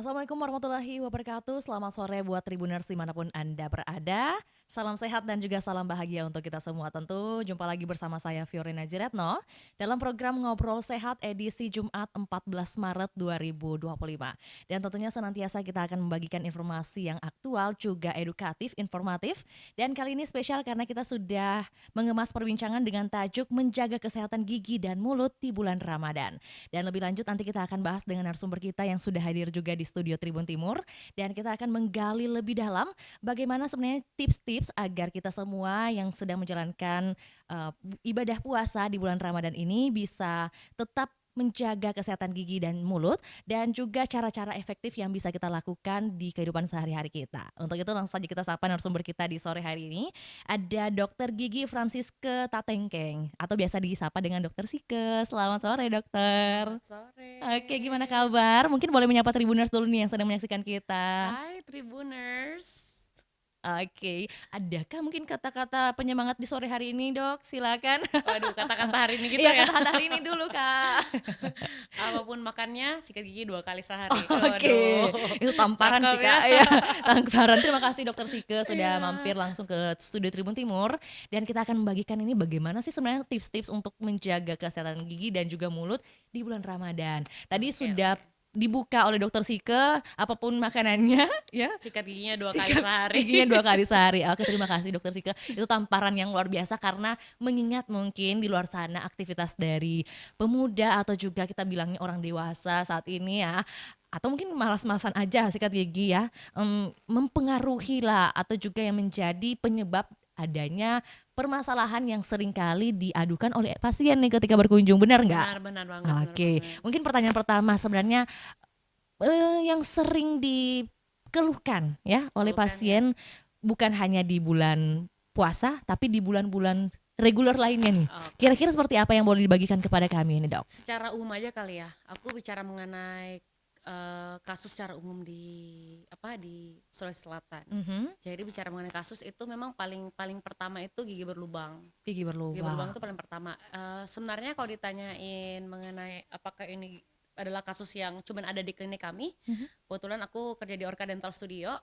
Assalamualaikum warahmatullahi wabarakatuh. Selamat sore buat Tribuners dimanapun Anda berada. Salam sehat dan juga salam bahagia untuk kita semua tentu. Jumpa lagi bersama saya Fiorina Jiretno dalam program Ngobrol Sehat edisi Jumat 14 Maret 2025. Dan tentunya senantiasa kita akan membagikan informasi yang aktual juga edukatif, informatif. Dan kali ini spesial karena kita sudah mengemas perbincangan dengan tajuk menjaga kesehatan gigi dan mulut di bulan Ramadan. Dan lebih lanjut nanti kita akan bahas dengan narasumber kita yang sudah hadir juga di studio Tribun Timur. Dan kita akan menggali lebih dalam bagaimana sebenarnya tips-tips agar kita semua yang sedang menjalankan uh, ibadah puasa di bulan Ramadan ini bisa tetap menjaga kesehatan gigi dan mulut dan juga cara-cara efektif yang bisa kita lakukan di kehidupan sehari-hari kita. Untuk itu langsung saja kita sapa narasumber kita di sore hari ini. Ada Dokter Gigi Franciske Tatengkeng atau biasa disapa dengan Dokter Sike. Selamat sore, Dokter. Selamat sore. Oke, gimana kabar? Mungkin boleh menyapa Tribuners dulu nih yang sedang menyaksikan kita. Hai Tribuners. Oke, adakah mungkin kata-kata penyemangat di sore hari ini, Dok? Silakan. Waduh, kata-kata hari ini gitu Iya, ya. kata-kata hari ini dulu, Kak. Apapun makannya, sikat gigi 2 kali sehari. Oke, Waduh. itu tamparan sih, Cakep ya. Kak. Ya, tamparan. Terima kasih Dokter Sike sudah Iya. mampir langsung ke studio Tribun Timur dan kita akan membagikan ini bagaimana sih sebenarnya tips-tips untuk menjaga kesehatan gigi dan juga mulut di bulan Ramadan. Tadi Oke, sudah oke. dibuka oleh Dokter Sike apapun makanannya ya. Sikat giginya 2 kali Sikat sehari. giginya 2 kali sehari. Oke, terima kasih Dokter Sike. Itu tamparan yang luar biasa karena mengingat mungkin di luar sana aktivitas dari pemuda atau juga kita bilangnya orang dewasa saat ini ya, atau mungkin malas-malasan aja sikat gigi ya, mempengaruhi lah atau juga yang menjadi penyebab adanya permasalahan yang seringkali diadukan oleh pasien nih ketika berkunjung, benar nggak? Benar, benar banget, benar Oke, banget. mungkin pertanyaan pertama sebenarnya yang sering dikeluhkan ya oleh Keluhkan ya. pasien bukan hanya di bulan puasa tapi di bulan-bulan reguler lainnya nih. Oke. Kira-kira seperti apa yang boleh dibagikan kepada kami ini, Dok? Secara umum aja kali ya. Aku bicara mengenai kasus secara umum di Sulawesi Selatan. Mhm. Jadi bicara mengenai kasus itu memang paling paling pertama itu gigi berlubang. Gigi Gigi berlubang berlubang. itu paling pertama. Sebenarnya kalau ditanyain mengenai apakah ini adalah kasus yang cuman ada di klinik kami, Mhm. kebetulan aku kerja di Orca Dental Studio.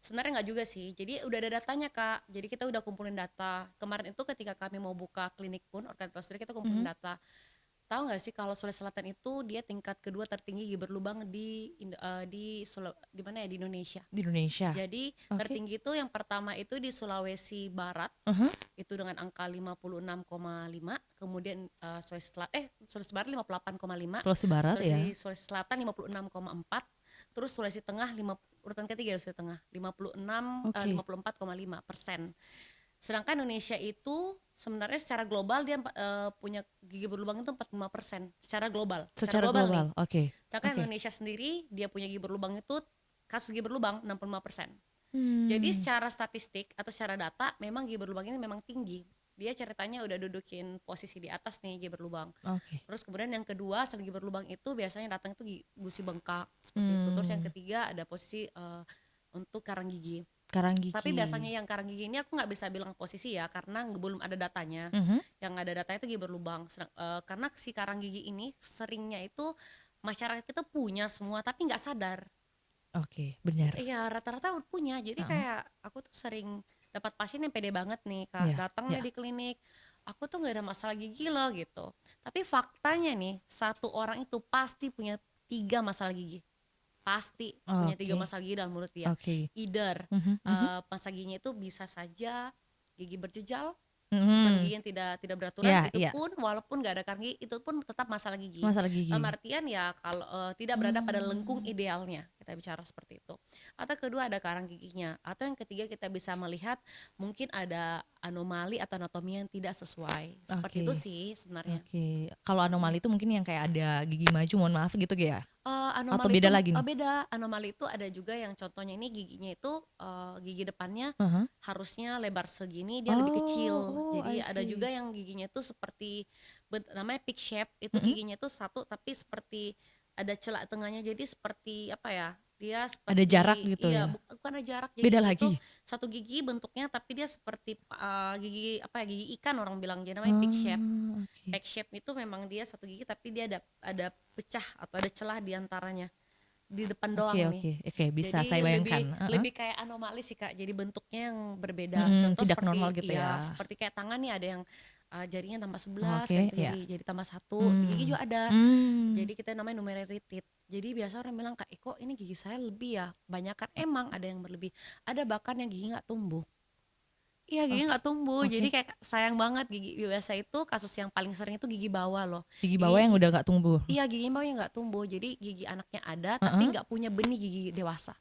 Sebenarnya nggak juga sih. Jadi udah ada datanya Kak. Jadi kita udah kumpulin data. Kemarin itu ketika kami mau buka klinik pun Orca Dental Studio kita kumpulin Mhm. data. Tahu nggak sih kalau Sulawesi Selatan itu dia tingkat kedua tertinggi gigi berlubang di mana ya, di Indonesia. Di Indonesia. Jadi Oke. tertinggi itu yang pertama itu di Sulawesi Barat Mhm. itu dengan angka 56,5, kemudian Sulawesi Barat 58,5, Sulawesi Barat ya. Sulawesi Selatan 56,4, terus Sulawesi Tengah urutan ketiga Sulawesi Tengah Oke. 54,5%. Sedangkan Indonesia itu sebenarnya secara global dia punya gigi berlubang itu 45% secara global. Secara Secara global nih. global. Oke. Sedangkan Oke. Indonesia sendiri dia punya gigi berlubang itu kasus gigi berlubang 65%. Jadi Hmm. secara statistik atau secara data memang gigi berlubang ini memang tinggi. Dia ceritanya udah dudukin posisi di atas nih gigi berlubang. Oke. Terus kemudian yang kedua selain gigi berlubang itu biasanya datang itu gusi bengkak seperti itu. Terus yang Hmm. ketiga ada posisi untuk karang gigi. Karang Tapi biasanya gigi. yang karang gigi ini aku nggak bisa bilang posisi ya karena belum ada datanya. Mhm. Yang ada datanya itu gigi berlubang. Karena si karang gigi ini seringnya itu masyarakat kita punya semua tapi nggak sadar. Oke, benar. Iya, rata-rata punya. Jadi Heeh. kayak aku tuh sering dapat pasien yang pede banget nih, Kak. Iya, Datang iya. nih di klinik, aku tuh nggak ada masalah gigi loh gitu. Tapi faktanya nih, satu orang itu pasti punya 3 masalah gigi. Pasti punya 3 masalah gigi dalam mulut dia. Oke. Either Mhm. Mhm. masalah giginya itu bisa saja gigi berjejal, susunan Mhm. gigi yang tidak beraturan, Iya, itu iya. pun walaupun nggak ada karang gigi, itu pun tetap masalah gigi. Masalah Dalam gigi. artian ya kalau tidak berada pada lengkung Mmm. idealnya, kita bicara seperti itu. Atau kedua ada karang giginya. Atau yang ketiga kita bisa melihat mungkin ada anomali atau anatomi yang tidak sesuai. Seperti itu Oke, sih sebenarnya. oke. Kalau anomali itu mungkin yang kayak ada gigi maju, mohon maaf gitu ya? Atau Anomali beda itu lagi nih? beda. Anomali itu ada juga yang contohnya ini giginya itu gigi depannya Ah. harusnya lebar segini, dia lebih Oh, kecil. oh, I Jadi ada juga see. yang giginya itu seperti namanya peak shape, itu Mhm. giginya itu satu tapi seperti ada celah tengahnya. Jadi seperti apa ya? Dia Ada jarak seperti gitu iya, ya? bukan ada jarak. Beda Jadi itu lagi? satu gigi bentuknya tapi dia seperti gigi apa ya? Gigi ikan orang bilang. Jadi namanya peak shape. Oh, oke. Peak shape itu memang dia satu gigi tapi dia ada pecah atau ada celah di antaranya. di depan Oke, doang nih. oke, oke, bisa Jadi saya lebih bayangkan. Heeh. lebih kayak anomali sih Kak, jadi bentuknya yang berbeda. Contoh Tidak normal seperti gitu iya, ya? seperti kayak tangan nih ada yang, jarinya tambah 11 kayak Oke, gitu ya. jadi tambah satu. Di gigi Mmm. juga ada. Mmm. Jadi kita namanya numerated teeth. Jadi biasa orang bilang, "Kak, kok ini gigi saya lebih ya?" Kebanyakan emang ada yang berlebih, ada bahkan yang gigi nggak tumbuh. Iya, gigi Oke, nggak tumbuh, jadi oke. kayak sayang banget gigi biasa itu kasus yang paling sering itu gigi bawah loh. Gigi bawah Gigi yang gi udah nggak tumbuh? iya, gigi bawah yang nggak tumbuh, jadi gigi anaknya ada tapi Heeh. nggak punya benih gigi dewasa.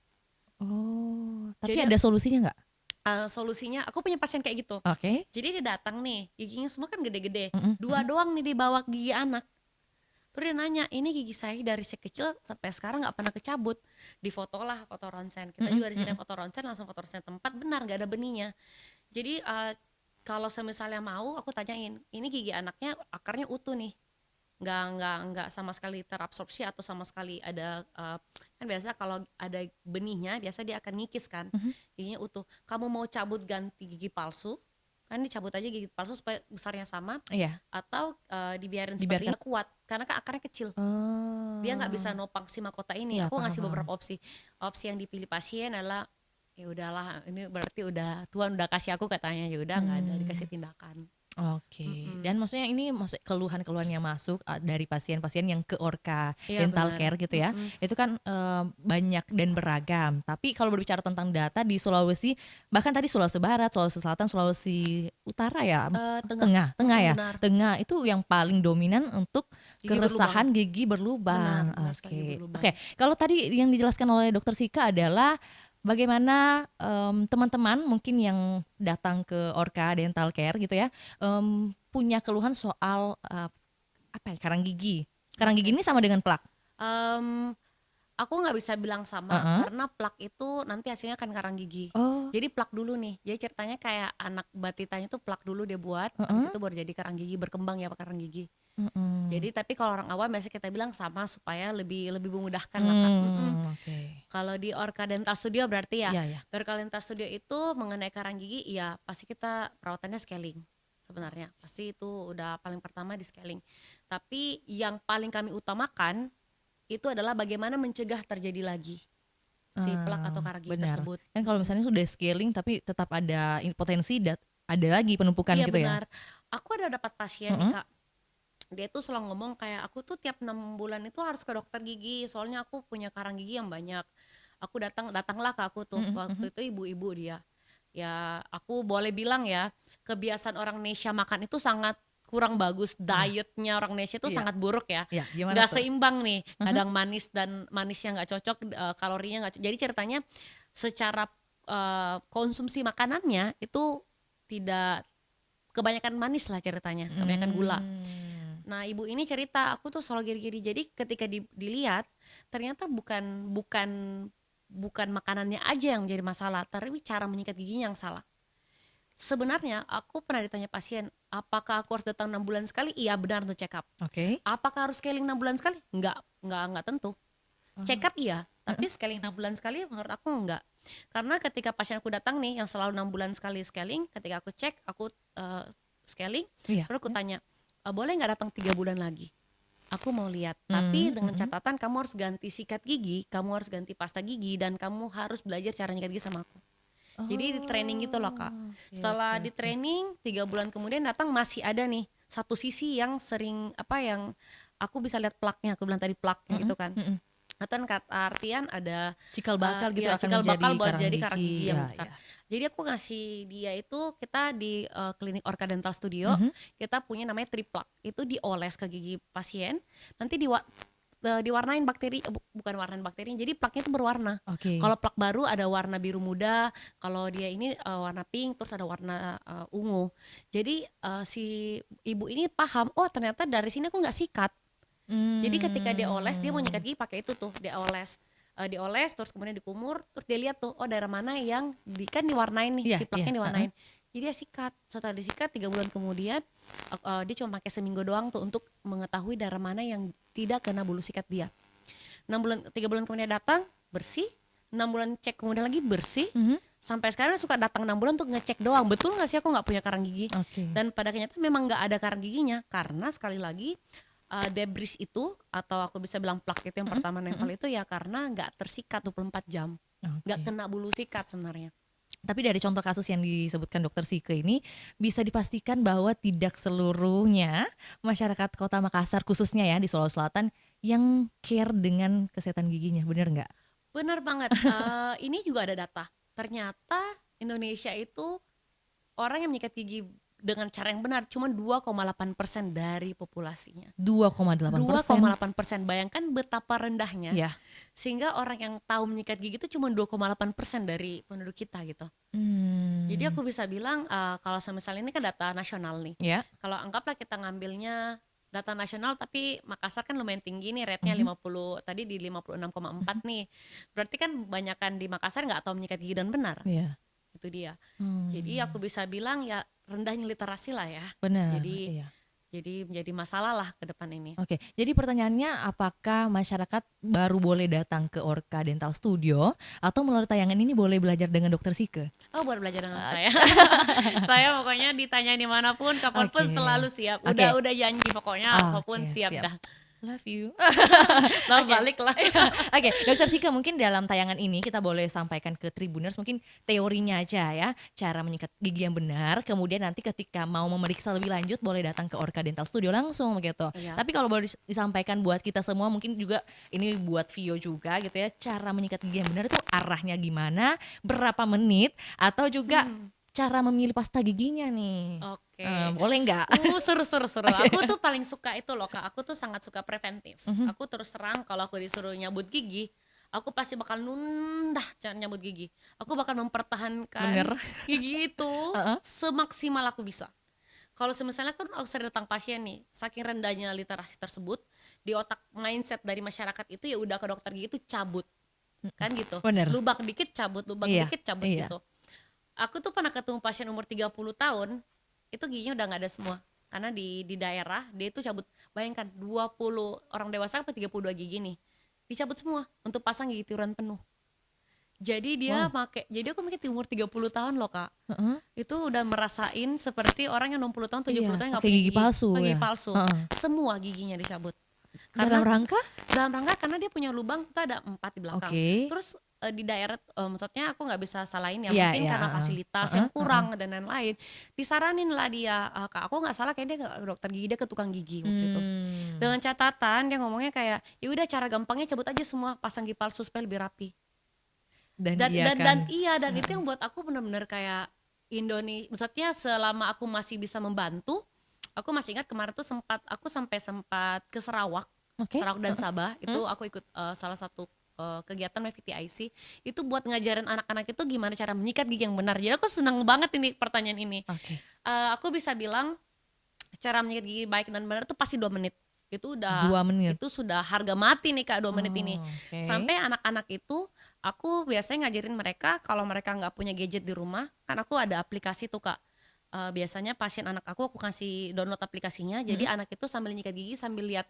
Oh, tapi Jadi ada solusinya nggak? solusinya aku punya pasien kayak gitu. Oke. Jadi dia datang nih, giginya semua kan gede-gede, Mhm, 2 mhm. doang nih di bawah gigi anak. Terus dia nanya, "Ini gigi saya dari sekecil sampai sekarang nggak pernah kecabut." Difotolah, foto ronsen. Kita Mhm, juga di sini mhm. foto ronsen, langsung foto ronsen tempat, benar nggak ada benihnya. Jadi kalau semisalnya mau aku tanyain, "Ini gigi anaknya akarnya utuh nih, nggak sama sekali terabsorpsi atau sama sekali ada kan biasa kalau ada benihnya biasa dia akan ngikis kan, Mhm. giginya utuh. Kamu mau cabut ganti gigi palsu, kan dicabut aja gigi palsu supaya besarnya sama, Iya, atau dibiarin seperti dibiarkan. ini kuat karena kan akarnya kecil, dia nggak bisa Oh, nopang si mahkota ini." iya, Aku paham, ngasih paham. beberapa opsi. Opsi yang dipilih pasien adalah, "Ya udahlah, ini berarti udah Tuhan udah kasih aku," katanya, "ya udah nggak ada Mmm. dikasih tindakan." Oke, Mhm. dan maksudnya ini keluhan-keluhan yang masuk, dari pasien-pasien yang ke Orka Iya Dental benar. Care gitu ya, Mhm. itu kan, banyak dan beragam. Tapi kalau berbicara tentang data di Sulawesi, bahkan tadi Sulawesi Barat, Sulawesi Selatan, Sulawesi Utara ya, Tengah. Tengah tengah ya? Benar. Tengah itu yang paling dominan untuk Gigi berlubang. keresahan gigi Benar berlubang. benar sekali, gigi Oke, berlubang. oke. Kalau tadi yang dijelaskan oleh Dokter Sika adalah bagaimana, teman-teman mungkin yang datang ke Orka Dental Care gitu ya, punya keluhan soal, apa ya, karang gigi. Karang gigi Oke. ini sama dengan plak? Mmm, aku nggak bisa bilang sama, Heeh. karena plak itu nanti hasilnya kan karang gigi. Oh, Jadi plak dulu nih, jadi ceritanya kayak anak batitanya tuh plak dulu dia buat, habis heeh, itu baru jadi karang gigi, berkembang ya karang gigi. mhm. Jadi tapi kalau orang awam biasanya kita bilang sama supaya lebih lebih memudahkan lah Kak, mhm. Oke. Kalau di Orka Dental Studio berarti ya, Iya, iya. di Orka Dental Studio itu mengenai karang gigi, ya pasti kita perawatannya scaling sebenarnya, pasti itu udah paling pertama di scaling. Tapi yang paling kami utamakan, itu adalah bagaimana mencegah terjadi lagi si plak atau karang gigi Benar. tersebut, Kan kalau mhm. misalnya sudah scaling tapi tetap ada potensi ada lagi penumpukan Iya gitu ya? benar, aku ada dapat pasien nih Mhm. Kak, dia tuh selalu ngomong kayak, "Aku tuh tiap 6 bulan itu harus ke dokter gigi, soalnya aku punya karang gigi yang banyak." Aku datanglah ke aku tuh, Mhm, mhm. waktu itu ibu-ibu dia. Ya aku boleh bilang ya, kebiasaan orang Indonesia makan itu sangat kurang bagus, Iya, dietnya orang Indonesia itu iya, sangat buruk ya, iya, gimana nggak tuh? seimbang nih, Mhm. kadang manis dan manisnya nggak cocok, kalorinya nggak jadi ceritanya secara, konsumsi makanannya itu tidak kebanyakan manis lah ceritanya, kebanyakan gula. Mmm. Nah, ibu ini cerita, "Aku tuh selalu gini-gini." Jadi ketika dilihat, ternyata bukan bukan bukan makanannya aja yang menjadi masalah, tapi cara menyikat giginya yang salah. Sebenarnya aku pernah ditanya pasien, "Apakah aku harus datang 6 bulan sekali?" Iya, benar untuk check up. Oke. "Apakah harus scaling 6 bulan sekali?" Enggak tentu. Check Oh, up iya, heeh, tapi scaling 6 bulan sekali menurut aku enggak. Karena ketika pasien aku datang nih yang selalu 6 bulan sekali scaling, ketika aku cek, aku, scaling, iya, terus aku iya. tanya, "Boleh nggak datang 3 bulan lagi? Aku mau lihat, tapi Mmm, dengan mhm. catatan kamu harus ganti sikat gigi, kamu harus ganti pasta gigi, dan kamu harus belajar cara nyikat gigi sama aku." Jadi di training gitu loh Kak. Oh, oke, oke, Setelah di oke. training 3 bulan kemudian datang masih ada nih satu sisi yang sering apa yang aku bisa lihat plaknya, aku bilang tadi plaknya Mhm, gitu kan. mhm. Atau artian ada Cikal bakal gitu ya akan cikal menjadi bakal buat karang jadi karang gigi, gigi yang ya, besar. ya. Jadi aku ngasih dia itu kita di klinik Orka Dental Studio, Mhm. kita punya namanya triplak. Itu dioles ke gigi pasien, nanti diwarnain bakteri, bukan warnain bakterinya, jadi plaknya itu berwarna. Oke. Kalau plak baru ada warna biru muda, kalau dia ini warna pink, terus ada warna ungu. Jadi si ibu ini paham, oh ternyata dari sini aku nggak sikat. Jadi ketika dia oles, dia mau nyikat Mmm. gigi pakai itu tuh, dia oles. Dioles terus kemudian dikumur, terus dia lihat tuh, oh daerah mana yang kan diwarnain nih, Iya, si iya, plaknya heeh. diwarnain. Jadi dia sikat. Setelah disikat 3 bulan kemudian dia cuma pakai seminggu doang tuh untuk mengetahui daerah mana yang tidak kena bulu sikat dia. 3 bulan kemudian datang bersih, 6 bulan cek kemudian lagi bersih. Mhm. Sampai sekarang suka datang 6 bulan untuk ngecek doang, betul nggak sih aku nggak punya karang gigi? Oke. Dan pada kenyataan memang nggak ada karang giginya, karena sekali lagi debris itu atau aku bisa bilang plak itu yang Mhm pertama mhm. nempel itu ya karena nggak tersikat 24 jam, nggak Oke. kena bulu sikat sebenarnya. Tapi dari contoh kasus yang disebutkan Dokter Sike ini, bisa dipastikan bahwa tidak seluruhnya masyarakat Kota Makassar khususnya ya di Sulawesi Selatan yang care dengan kesehatan giginya, bener nggak? Bener banget, ini juga ada data, ternyata Indonesia itu orang yang menyikat gigi dengan cara yang benar cuma 2,8% dari populasinya. 2,8%. 2,8%, bayangkan betapa rendahnya, Ya. sehingga orang yang tahu menyikat gigi itu cuma 2,8% dari penduduk kita gitu. Jadi Mmm, aku bisa bilang, kalau misalnya ini kan data nasional nih, ya. kalau anggaplah kita ngambilnya data nasional tapi Makassar kan lumayan tinggi nih rate-nya Mhm 50, tadi di mhm. 56,4 nih. Berarti kan kebanyakan di Makassar nggak tahu menyikat gigi dan benar, Iya. itu dia. Jadi aku Mmm, bisa bilang ya rendahnya literasi lah ya. bener, Jadi iya. menjadi masalah lah ke depan ini. Oke, jadi pertanyaannya apakah masyarakat baru boleh datang ke Orka Dental Studio atau melalui tayangan ini boleh belajar dengan Dokter Sike? Oh, baru belajar dengan Ok saya. Saya pokoknya ditanya di manapun, kapanpun oke. selalu siap. Oke Udah janji pokoknya apapun oke, siap siap. dah. Love you. Love Oke. balik lah. Oke, Dokter Sika mungkin dalam tayangan ini kita boleh sampaikan ke Tribuners mungkin teorinya aja ya, cara menyikat gigi yang benar, kemudian nanti ketika mau memeriksa lebih lanjut boleh datang ke Orka Dental Studio langsung begitu. Iya. Tapi kalau boleh disampaikan buat kita semua mungkin juga ini buat Vio juga gitu ya, cara menyikat gigi yang benar itu arahnya gimana, berapa menit, atau juga Hmm. cara memilih pasta giginya nih. Oke. Boleh nggak? Seru. Oke. Aku tuh paling suka itu loh, Kak. Aku tuh sangat suka preventif. Mhm, Aku terus terang kalau aku disuruh nyabut gigi, aku pasti bakal nunda cara nyabut gigi. Aku bakal mempertahankan bener. gigi itu Heeh. semaksimal aku bisa. Kalau misalnya kan aku sering datang pasien nih, saking rendahnya literasi tersebut, di otak mindset dari masyarakat itu ya udah ke dokter gigi itu cabut, Mhm. kan gitu. Bener. Lubang dikit cabut, lubang Iya dikit cabut iya. gitu. Aku tuh pernah ketemu pasien umur 30 tahun, itu giginya udah nggak ada semua. Karena di daerah dia itu cabut, bayangkan 20 orang dewasa apa 32 gigi nih. Dicabut semua untuk pasang gigi tiruan penuh. Wow. Jadi aku mikir di umur 30 tahun loh, Kak. Heeh. Itu udah merasain seperti orang yang 60 tahun, 70 Iya, tahun nggak pakai punya gigi gigi, palsu pakai gigi ya? palsu. Heeh. Semua giginya dicabut. Dalam Karena rangka? dalam rangka karena dia punya lubang itu ada 4 di belakang. Oke. Terus, di daerah maksudnya aku nggak bisa salahin ya, Iya mungkin iya, karena heeh. fasilitas Heeh yang heeh. kurang dan lain-lain, disaranin lah dia, Kak, aku nggak salah kayaknya dia ke dokter gigi, dia ke tukang gigi waktu itu. Mmm, Dengan catatan dia ngomongnya kayak, "Ya udah cara gampangnya cabut aja semua, pasang gigi palsu supaya lebih rapi." dan Dan dan diiyakan. dan iya, dan itu Heeh. yang buat aku bener-bener kayak maksudnya selama aku masih bisa membantu, aku masih ingat kemarin tuh aku sempat ke Sarawak, Oke, Dan heeh. Sabah, itu Mmm, aku ikut, salah satu, kegiatan VTIC, itu buat ngajarin anak-anak itu gimana cara menyikat gigi yang benar. Jadi aku senang banget ini pertanyaan ini. oke. Aku bisa bilang cara menyikat gigi baik dan benar itu pasti 2 menit. Dua menit. Itu sudah harga mati nih, Kak, 2 menit ini. Oh, oke. Sampai anak-anak itu aku biasanya ngajarin mereka kalau mereka nggak punya gadget di rumah, kan aku ada aplikasi tuh, Kak. Biasanya pasien anak aku kasih download aplikasinya, Mhm jadi anak itu sambil nyikat gigi sambil lihat,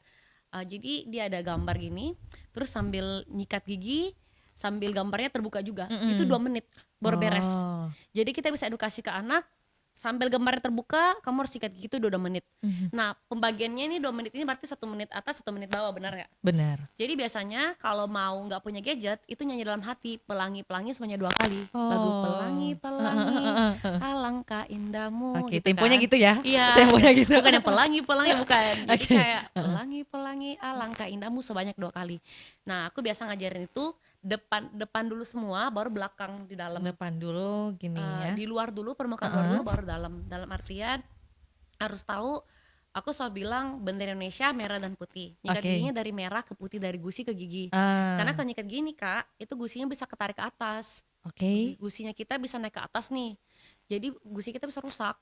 jadi dia ada gambar gini, terus sambil nyikat gigi, sambil gambarnya terbuka juga. Itu 2 mhm. menit baru beres. Oh, Jadi kita bisa edukasi ke anak, sambil gambarnya terbuka, kamu harus sikat gigi itu 2 menit. mhm, Nah, pembagiannya ini 2 menit ini berarti 1 menit atas, 1 menit bawah, benar nggak? bener. Jadi biasanya kalau mau nggak punya gadget, itu nyanyi dalam hati, pelangi-pelangi semuanya 2 kali. Lagu Oh, heeh heeh pelangi-pelangi, heeh heeh. alangkah indahmu, Oke, gitu temponya kan. gitu ya? Iya, Temponya gitu. bukan yang pelangi-pelangi, bukan. Jadi Oke, kayak heeh. pelangi-pelangi, alangkah indahmu sebanyak 2 kali. Nah, aku biasa ngajarin itu depan depan dulu semua, baru belakang di dalam. Depan dulu gini ya? Di luar dulu, permukaan luar Heeh. dulu, baru dalam. Dalam artian harus tahu, aku selalu bilang bendera Indonesia merah dan putih. Nyikat Oke. giginya dari merah ke putih, dari gusi ke gigi. Karena Ah, kalau nyikat gini, Kak, itu gusinya bisa ketarik ke atas. oke. Gusinya kita bisa naik ke atas nih. Jadi gusi kita bisa rusak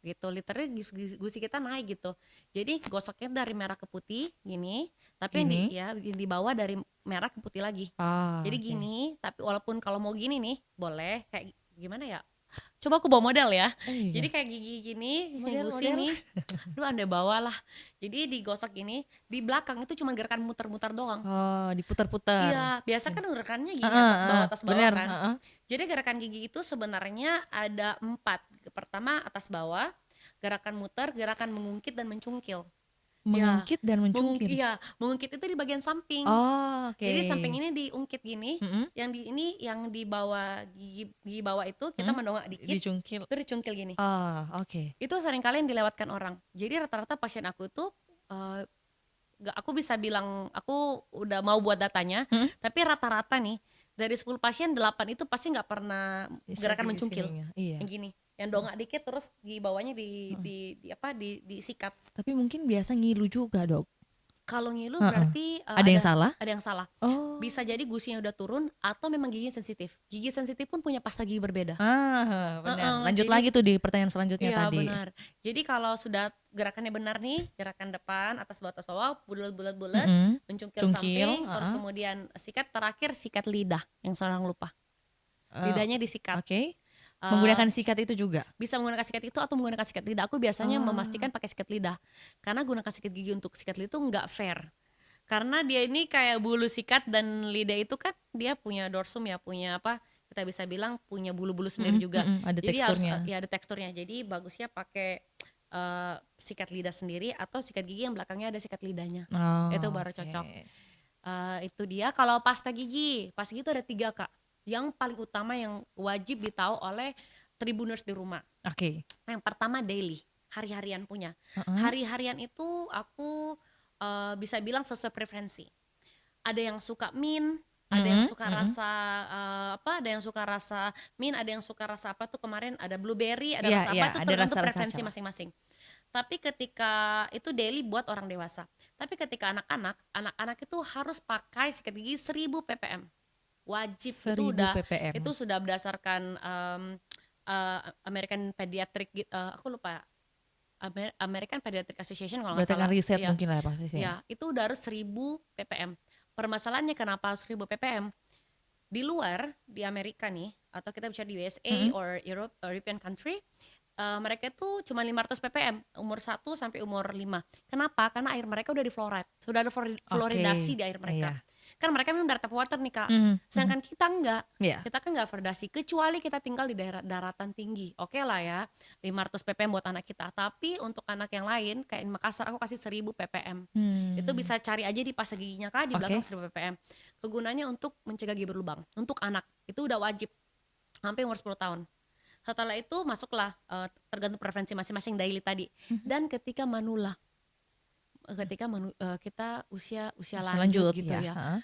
gitu. Literally gusi kita naik gitu. Jadi gosoknya dari merah ke putih gini, tapi Gini? yang di bawah dari merah ke putih lagi. Oh, Jadi oke. gini, tapi walaupun kalau mau gini nih, boleh kayak gimana ya? Coba aku bawa model ya. Oh Jadi iya? kayak gigi gini, Model gusi model? nih. Aduh, andai bawa lah. Jadi digosok gini, di belakang itu cuma gerakan muter-muter doang. Oh, diputar-putar? Iya, biasa Gini? kan gerakannya gini Heeh heeh, atas bawah bener, kan. heeh. Jadi gerakan gigi itu sebenarnya ada 4. Pertama atas bawah, gerakan muter, gerakan mengungkit dan mencungkil. Ya, Mengungkit dan mencungkil? iya, mengungkit itu di bagian samping. Oh, oke. Jadi samping ini diungkit gini, Mhm. yang di ini yang di bawah gigi bawah itu kita Mhm. mendongak dikit, Dicungkil. itu dicungkil gini. Oh, oke. Itu seringkali yang dilewatkan orang. Jadi rata-rata pasien aku tuh, eee, nggak, aku bisa bilang aku udah mau buat datanya, Mhm. tapi rata-rata nih dari 10 pasien 8 itu pasti nggak pernah Bisa gerakan gigi mencungkil, sininya, iya. yang gini, yang Heeh, dongak dikit terus di bawahnya heeh. di apa, disikat. Tapi mungkin biasa ngilu juga, Dok? Kalau ngilu Heeh. berarti, Ada yang salah? ada yang salah. Oh. Bisa jadi gusinya udah turun atau memang giginya sensitif. Gigi sensitif pun punya pasta gigi berbeda. Ah, benar. Heeh, Lanjut jadi lagi tuh di pertanyaan selanjutnya iya tadi. benar. Jadi kalau sudah gerakannya benar nih, gerakan depan, atas bawah, bulat-bulat, Mhm. mencungkil Cungkil, samping, terus heeh. kemudian sikat, terakhir sikat lidah yang seorang lupa. Eee, Lidahnya disikat. oke. Eee, Menggunakan sikat itu juga? Bisa menggunakan sikat itu atau menggunakan sikat lidah. Aku biasanya Oh, memastikan pakai sikat lidah. Karena gunakan sikat gigi untuk sikat lidah itu nggak fair. Karena dia ini kayak bulu sikat dan lidah itu kan dia punya dorsum ya, punya apa, kita bisa bilang punya bulu-bulu sendiri mhm juga. mhm, ada Jadi harus, teksturnya. ya ada teksturnya. Jadi bagusnya pakai, sikat lidah sendiri atau sikat gigi yang belakangnya ada sikat lidahnya. Itu Oh, baru cocok. oke. Itu dia. Kalau pasta gigi itu ada 3 Kak. Yang paling utama yang wajib ditahu oleh Tribuners di rumah. Oke. Yang pertama daily, hari-harian punya. Heeh. Hari-harian itu aku, bisa bilang sesuai preferensi. Ada yang suka mint, ada yang Mhm suka mhm. rasa, ada yang suka rasa mint, ada yang suka rasa apa tuh kemarin ada blueberry, ada Iya rasa iya, apa, itu ada tergantung rasa-rasa preferensi coklat. masing-masing. Tapi ketika itu daily buat orang dewasa. Tapi ketika anak-anak itu harus pakai sikat gigi 1000 ppm. Wajib, 1000 itu ppm. sudah berdasarkan, American Pediatric aku lupa, American Pediatric Association kalau nggak Berdasarkan salah. riset Iya. mungkin lah ya pastinya. Ya, itu udah harus 1000 ppm. Permasalahannya kenapa harus 1000 ppm? Di luar, di Amerika nih, atau kita bicara di USA Mhm. or European country, mereka itu cuma 500 ppm, umur 1 sampai umur 5. Kenapa? Karena air mereka udah di fluoride, sudah ada fluoridasi Oke, di air mereka. iya. Kan mereka minum dari tap water nih Kak, Mhm mhm. sedangkan kita enggak. Iya. Kita kan nggak fluoridasi, kecuali kita tinggal di daerah daratan tinggi. Oke lah ya, 500 ppm buat anak kita. Tapi untuk anak yang lain, kayak di Makassar aku kasih 1000 ppm. Itu Mmm, bisa cari aja di pasta giginya Kak, di belakang oke. 1000 ppm. Kegunaannya untuk mencegah gigi berlubang. Untuk anak, itu udah wajib, sampai umur 10 tahun. Setelah itu masuklah, tergantung preferensi masing-masing daily tadi. Mhm. Dan kita usia usia Usia lanjut lanjut, gitu ya, ya, heeh.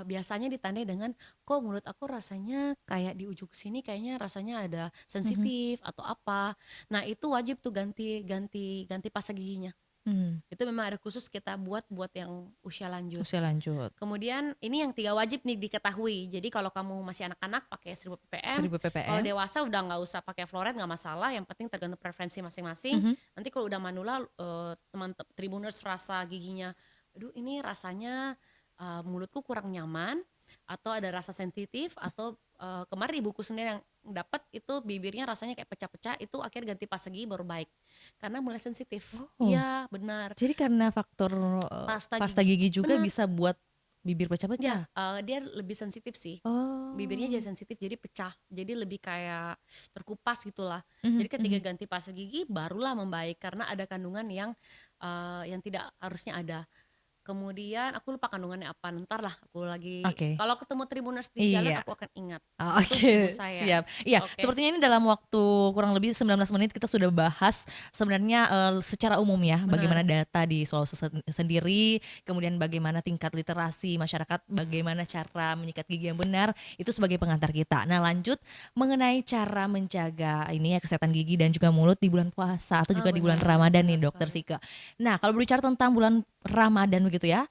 biasanya ditandai dengan, "Kok mulut aku rasanya kayak di ujung sini kayaknya rasanya ada Mhm. sensitif," atau apa. Nah itu wajib tuh ganti ganti ganti pasta giginya. Mmm, Itu memang ada khusus kita buat yang usia lanjut. usia lanjut. Kemudian ini yang 3 wajib nih diketahui. Jadi kalau kamu masih anak-anak pakai 1000 ppm, 1000 kalau ppm. dewasa udah nggak usah pakai fluoride, nggak masalah, yang penting tergantung preferensi masing-masing. Mhm. Nanti kalau udah manula, teman Tribuners rasa giginya, "Aduh ini rasanya, mulutku kurang nyaman," atau ada rasa sensitif, atau, kemarin ibuku sendiri yang dapat itu bibirnya rasanya kayak pecah-pecah, itu akhirnya ganti pasta gigi baru baik, karena mulai sensitif. Oh, Iya benar, jadi karena faktor, pasta pasta gigi. gigi juga Benar. bisa buat bibir Ya, pecah-pecah? dia lebih sensitif sih. Bibirnya Oh. jadi sensitif, jadi pecah. Jadi lebih kayak terkupas gitulah. Jadi Mhm ketika mhm. ganti pasta gigi barulah membaik karena ada kandungan yang tidak harusnya ada. Kemudian aku lupa kandungannya apa, entar lah aku lagi Oke. kalau ketemu Tribuners di jalan Iya. aku akan ingat. Oh, Itu ibu oke, saya. siap. Iya, Oke, sepertinya ini dalam waktu kurang lebih 19 menit kita sudah bahas sebenarnya, secara umum ya, bagaimana benar. data di Sulawesi sendiri, kemudian bagaimana tingkat literasi masyarakat, bagaimana cara menyikat gigi yang benar, itu sebagai pengantar kita. Nah, lanjut mengenai cara menjaga ini ya, kesehatan gigi dan juga mulut di bulan puasa atau juga di bulan Benar, Ramadan benar nih, Dokter sekali. Sika. Nah, kalau berbicara tentang bulan Ramadan begitu ya,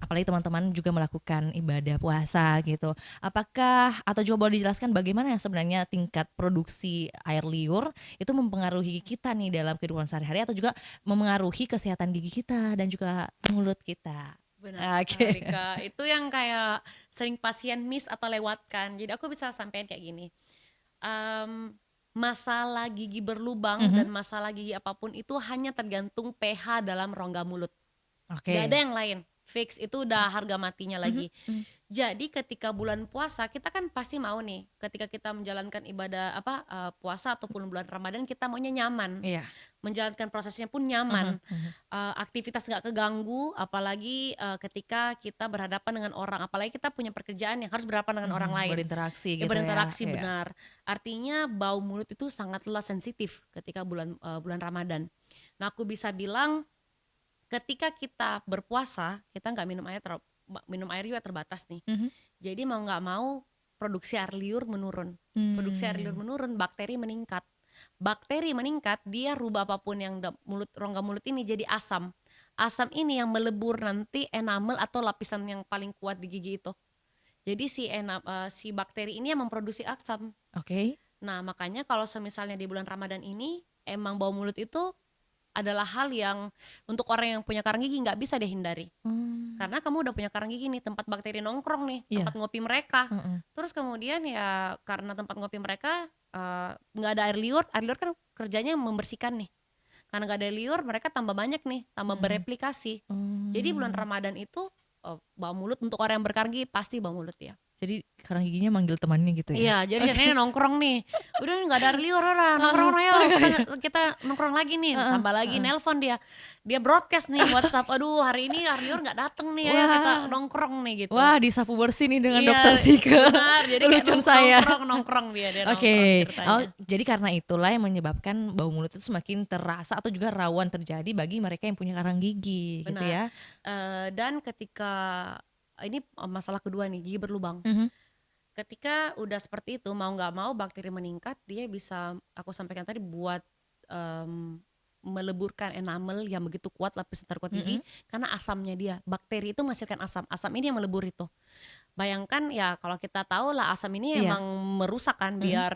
apalagi teman-teman juga melakukan ibadah puasa gitu. Apakah atau juga boleh dijelaskan bagaimana ya sebenarnya tingkat produksi air liur itu mempengaruhi kita nih dalam kehidupan sehari-hari atau juga memengaruhi kesehatan gigi kita dan juga mulut kita? Benar Oke. sekali, Kak. Itu yang kayak sering pasien miss atau lewatkan. Jadi aku bisa sampaikan kayak gini. Masalah gigi berlubang Mhm, dan masalah gigi apapun itu hanya tergantung pH dalam rongga mulut. Gak ada oke. yang lain. fix itu udah harga matinya Mhm lagi. mhm. Jadi ketika bulan puasa kita kan pasti mau nih, ketika kita menjalankan ibadah puasa ataupun bulan Ramadan kita maunya nyaman, Iya. menjalankan prosesnya pun Mhm nyaman, mhm. aktivitas nggak keganggu, apalagi ketika kita berhadapan dengan orang, apalagi kita punya pekerjaan yang harus berhadapan dengan orang Mhm, lain. berinteraksi Ya gitu ya, berinteraksi iya. benar. Artinya bau mulut itu sangatlah sensitif ketika bulan Ramadan. Nah, aku bisa bilang ketika kita berpuasa, kita nggak minum air juga terbatas nih. Mhm. Jadi mau nggak mau produksi air liur menurun. Produksi air liur Mmm. menurun, bakteri meningkat. Bakteri meningkat, dia rubah apapun yang rongga mulut ini jadi asam. Asam ini yang melebur nanti enamel atau lapisan yang paling kuat di gigi itu. Jadi si bakteri ini yang memproduksi asam. Oke. Nah, makanya kalau semisalnya di bulan Ramadan ini emang bau mulut itu adalah hal yang untuk orang yang punya karang gigi nggak bisa dihindari. Mmm. Karena kamu udah punya karang gigi nih, tempat bakteri nongkrong nih, tempat Iya, ngopi mereka. heeh. Terus kemudian ya karena tempat ngopi mereka nggak ada air liur kan kerjanya membersihkan nih. Karena nggak ada air liur, mereka tambah banyak nih, tambah Mhm. bereplikasi. Jadi bulan Oh. Ramadan itu bau mulut untuk orang yang berkarang gigi pasti bau mulut ya. Jadi karang giginya manggil temannya gitu ya? Iya, jadi Oke. katanya nongkrong nih, "Udah nggak ada air liur Rara, Heeh. nongkrong ayo Oh, kita iya. kita nongkrong lagi nih." Heeh Tambah lagi heeh. nelpon dia, dia broadcast nih WhatsApp, "Aduh hari ini air liur nggak dateng nih, ayo kita Wah. nongkrong nih," gitu. Wah, disapu bersih nih dengan dokter Iya, Sika. benar, jadi kayak Lelucon saya. nongkrong dia nongkrong Oke. Oh, ceritanya. jadi karena itulah yang menyebabkan bau mulut itu semakin terasa atau juga rawan terjadi bagi mereka yang punya karang gigi, gitu Benar, ya? dan ketika ini masalah kedua nih, gigi berlubang. Mhm. Ketika udah seperti itu, mau nggak mau bakteri meningkat, dia bisa aku sampaikan tadi buat, mmm, meleburkan enamel yang begitu kuat, lapisan terkuat gigi, Mhm. karena asamnya dia. Bakteri itu menghasilkan asam, asam ini yang melebur itu. Bayangkan ya kalau kita tahu lah asam ini Iya. emang merusak kan, Mhm. biar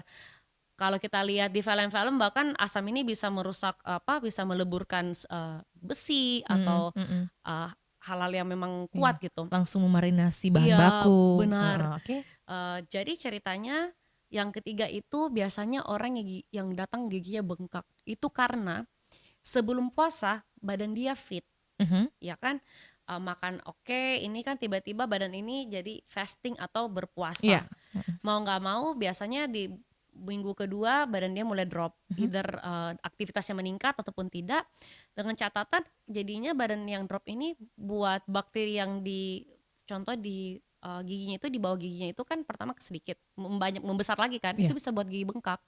kalau kita lihat di film-film bahkan asam ini bisa merusak bisa meleburkan besi Mhm atau, mhm. eee, hal-hal yang memang Iya. kuat gitu. Langsung memarinasi bahan Iya, baku. benar. Heeh, oke. Jadi ceritanya yang ketiga itu biasanya orang yang datang giginya bengkak. Itu karena sebelum puasa badan dia fit, Mhm. ya kan? Makan oke, ini kan tiba-tiba badan ini jadi fasting atau Iya. berpuasa. Mhm Mau nggak mau biasanya di minggu kedua badan dia mulai drop, mhm. either aktivitasnya meningkat ataupun tidak. Dengan catatan jadinya badan yang drop ini buat bakteri yang contoh di giginya itu, di bawah giginya itu kan pertama sedikit, membesar lagi kan, itu Iya. bisa buat gigi bengkak.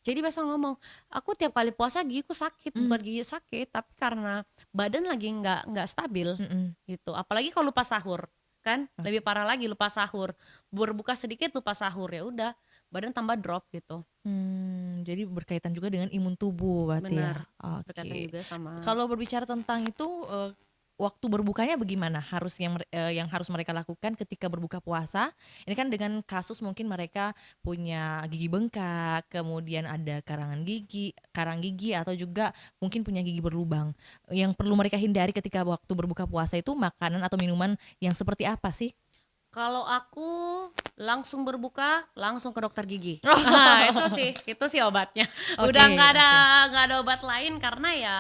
Jadi besok ngomong, "Aku tiap kali puasa gigiku sakit, Mmm. bukan gigi sakit, tapi karena badan lagi nggak stabil," Mhm. gitu. Apalagi kalau lupa sahur, kan lebih Oke. parah lagi lupa sahur. Berbuka sedikit lupa sahur, ya udah badan tambah drop gitu. Jadi berkaitan juga dengan imun tubuh berarti ya? Benar, berkaitan Oke. juga sama. Kalau berbicara tentang itu, waktu berbukanya bagaimana yang harus mereka lakukan ketika berbuka puasa? Ini kan dengan kasus mungkin mereka punya gigi bengkak, kemudian ada karang gigi atau juga mungkin punya gigi berlubang. Yang perlu mereka hindari ketika waktu berbuka puasa itu makanan atau minuman yang seperti apa sih? Kalau aku langsung berbuka, langsung ke dokter gigi. Oh, Itu sih obatnya. oke Udah oke. nggak ada obat lain karena ya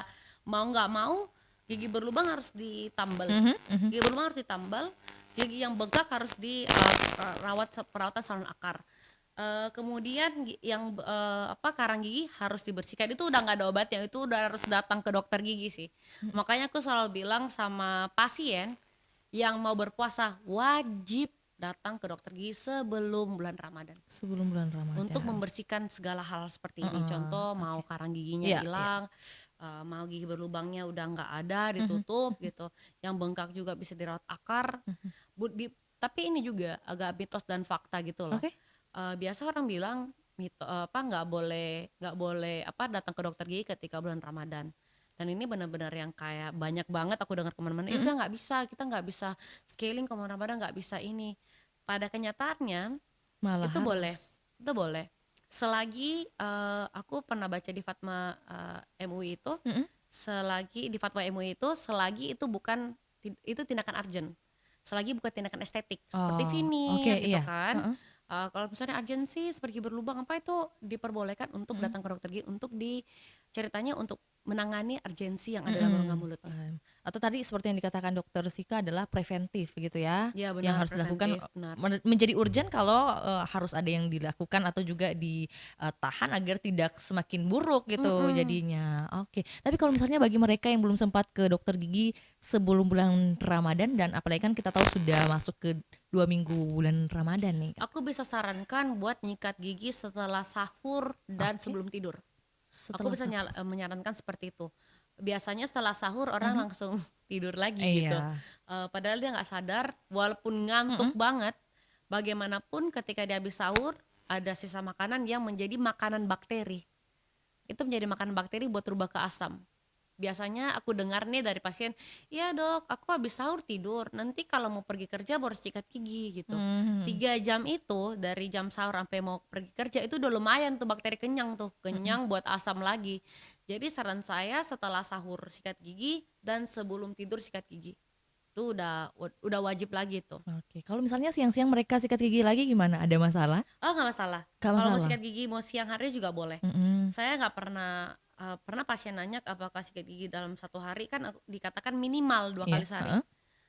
mau nggak mau gigi berlubang harus ditambal. Mhm mhm. Gigi berlubang harus ditambal, gigi yang bengkak harus perawatan salon akar. Kemudian karang gigi harus dibersihkan. Itu udah nggak ada obatnya, itu udah harus datang ke dokter gigi sih. Mhm. Makanya aku selalu bilang sama pasien yang mau berpuasa wajib datang ke dokter gigi sebelum bulan Ramadan Sebelum bulan untuk Ramadan. membersihkan segala hal seperti ini. Heeh, Contoh oke. mau karang giginya Iya iya. hilang, mau gigi berlubangnya udah nggak ada, Mhm ditutup mhm gitu. Yang bengkak juga bisa dirawat akar. mhm. Tapi ini juga agak mitos dan fakta gitu loh. Oke. Biasa orang bilang nggak boleh datang ke dokter gigi ketika bulan Ramadan. Dan ini benar-benar yang kayak banyak banget aku dengar kemana-mana, Mhm. udah nggak bisa, kita nggak bisa scaling ke bulan Ramadan, nggak bisa ini. Pada kenyataannya Malah itu boleh, harus. itu boleh. Selagi aku pernah baca di Fatma MUI itu, Mhm. selagi itu bukan itu tindakan urgent, selagi bukan tindakan estetik seperti Oh, oke, vinir gitu iya. kan, Heeh. Kalau misalnya urgensi seperti berlubang apa itu diperbolehkan untuk Mhm. datang ke dokter gigi untuk ceritanya untuk menangani urgensi yang ada dalam rongga Mhm, mulutnya. paham. Atau tadi seperti yang dikatakan dokter Sika adalah preventif gitu ya, Iya yang benar, harus dilakukan, preventif, benar. menjadi urgent kalau, harus ada yang dilakukan atau juga tahan agar tidak semakin buruk gitu Mhm. jadinya. Oke, tapi kalau misalnya bagi mereka yang belum sempat ke dokter gigi sebelum bulan Ramadan dan apalagi kan kita tahu sudah masuk ke 2 minggu bulan Ramadan nih. Aku bisa sarankan buat nyikat gigi setelah sahur dan Oke, sebelum tidur. Aku setelah bisa sahur. menyarankan seperti itu. Biasanya setelah sahur orang Mhm. langsung tidur lagi gitu. Iya. Padahal dia nggak sadar, walaupun ngantuk Mhm. banget, bagaimanapun ketika dia habis sahur ada sisa makanan yang menjadi makanan bakteri. Itu menjadi makanan bakteri buat rubah ke asam. Biasanya aku dengar nih dari pasien, "Iya dok, aku habis sahur tidur, nanti kalau mau pergi kerja baru sikat gigi," gitu. Mmm, 3 jam itu, dari jam sahur sampai mau pergi kerja itu udah lumayan tuh bakteri kenyang tuh, mhm. kenyang buat asam lagi. Jadi saran saya setelah sahur sikat gigi dan sebelum tidur sikat gigi. Itu udah wajib lagi tuh. Oke, kalau misalnya siang-siang mereka sikat gigi lagi gimana? Ada masalah? Oh nggak masalah, Nggak kalau mau masalah? sikat gigi mau siang hari juga boleh. Mhm. Saya nggak pernah, pernah pasien nanya apakah sikat gigi dalam 1 hari kan dikatakan minimal 2 kali Iya, sehari. heeh.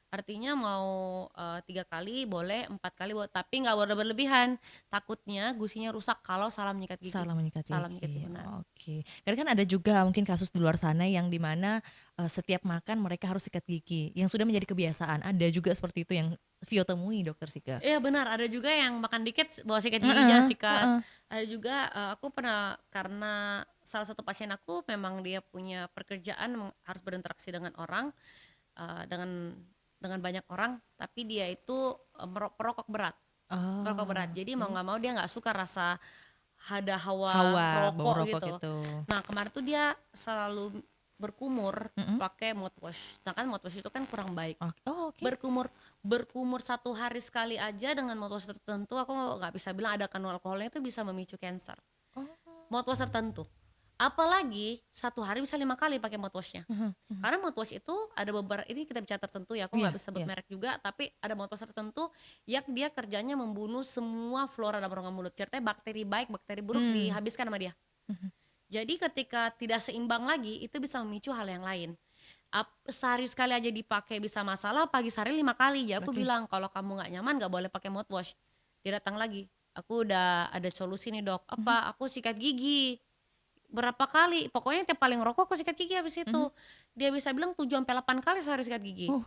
Artinya mau, 3 kali boleh, 4 kali tapi nggak boleh berlebihan. Takutnya gusinya rusak kalau salah menyikat gigi. Salah menyikat Salah menyikat gigi, gigi, benar. oke. Karena kan ada juga mungkin kasus di luar sana yang di mana, setiap makan mereka harus sikat gigi, yang sudah menjadi kebiasaan. Ada juga seperti itu yang Vio temui Dokter Sika? Iya benar, ada juga yang makan dikit bawa sikat gigi, jangan Heeh sikat. heeh. Ada juga, aku pernah karena salah satu pasien aku memang dia punya pekerjaan harus berinteraksi dengan orang, dengan banyak orang, tapi dia itu, perokok berat. Perokok berat. Oh, Jadi mau oke. nggak mau dia nggak suka rasa ada hawa Hawa bau rokok rokok gitu. itu. Nah kemarin tuh dia selalu berkumur Mhm. pakai mouthwash. Nah kan mouthwash itu kan kurang baik. Oh, oke. Berkumur berkumur 1 hari sekali aja dengan mouthwash tertentu aku nggak bisa bilang ada kandungan alkoholnya itu bisa memicu cancer. Oh. Mouthwash tertentu. Apalagi 1 hari bisa 5 kali pakai mouthwashnya. Mhm mhm. Karena mouthwash itu ada beberapa ini kita bicara tertentu ya, aku nggak Iya bisa sebut iya. merek juga, tapi ada mouthwash tertentu yang dia kerjanya membunuh semua flora dalam rongga mulut. Ceritanya bakteri baik, bakteri buruk Mmm, dihabiskan sama dia. mhm. Jadi ketika tidak seimbang lagi, itu bisa memicu hal yang lain. Sehari sekali aja dipakai bisa masalah, pagi sehari 5 kali. Ya aku Oke. bilang kalau kamu nggak nyaman nggak boleh pakai mouthwash. Dia datang lagi, aku udah ada solusi nih dok. Mhm Apa? Aku sikat gigi. Berapa kali? Pokoknya tiap kali ngerokok aku sikat gigi habis itu. mhm. Dia bisa bilang 7 sampai 8 kali sehari sikat gigi. Oh,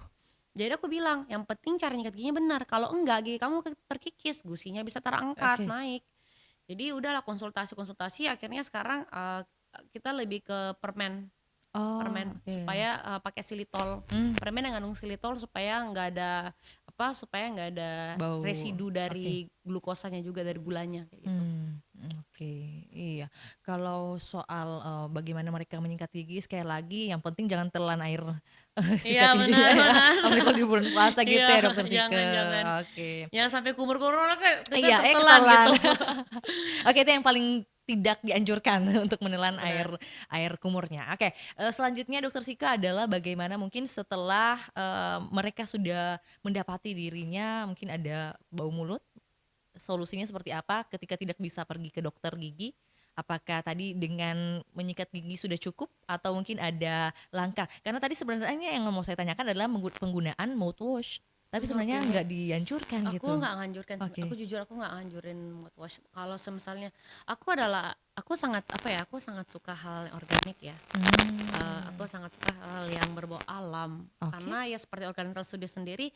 Jadi aku bilang, yang penting cara nyikat giginya benar. Kalau enggak gigi kamu terkikis, gusinya bisa terangkat, oke. naik. Jadi udahlah konsultasi-konsultasi akhirnya sekarang kita lebih ke permen. Oh, Permen oke. supaya pakai xylitol. Mmm, Permen yang ngandung xylitol supaya nggak ada supaya nggak ada bau. residu Oke. dari glukosanya juga dari gulanya kayak gitu. Oke, iya. Kalau soal, bagaimana mereka menyikat gigi sekali lagi yang penting jangan telan air, Iya sikat giginya benar ya, benar. apalagi kalau di bulan puasa gitu Iya, ya Dokter Sike, jangan jangan. oke. Jangan sampai kumur-kumur kan kita Iya, tertelan ketelan. gitu. Oke, itu yang paling tidak dianjurkan untuk menelan air Benar. air kumurnya. Oke, selanjutnya Dokter Sika adalah bagaimana mungkin setelah, mereka sudah mendapati dirinya mungkin ada bau mulut, solusinya seperti apa ketika tidak bisa pergi ke dokter gigi? Apakah tadi dengan menyikat gigi sudah cukup atau mungkin ada langkah? Karena tadi sebenarnya yang mau saya tanyakan adalah penggunaan mouthwash, tapi sebenarnya Oke. nggak dianjurkan Aku gitu. nggak nganjurkan sih, aku Oke. jujur aku nggak nganjurin mouthwash. Kalau semisalnya aku sangat apa ya, aku sangat suka hal yang organik ya. Aku Mmm, sangat suka hal yang berbau alam. oke. Karena ya seperti Organical Studio sendiri,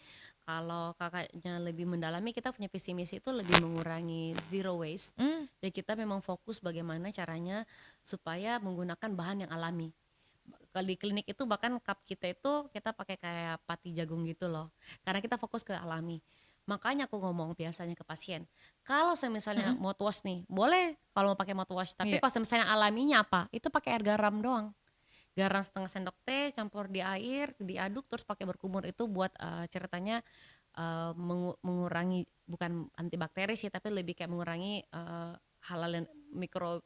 kalau Kakaknya lebih mendalami, kita punya visi misi itu lebih mengurangi zero waste. Mmm, Jadi kita memang fokus bagaimana caranya supaya menggunakan bahan yang alami. Kalau di klinik itu bahkan cup kita itu kita pakai kayak pati jagung gitu loh. Karena kita fokus ke alami. Makanya aku ngomong biasanya ke pasien, kalau misalnya mhm, mouthwash nih, boleh kalau mau pakai mouthwash, tapi iya, kalau misalnya alaminya apa? Itu pakai air garam doang. Garam setengah sendok teh campur di air, diaduk terus pakai berkumur itu buat ceritanya mengurangi bukan antibakteri sih, tapi lebih kayak mengurangi hal-hal yang mikro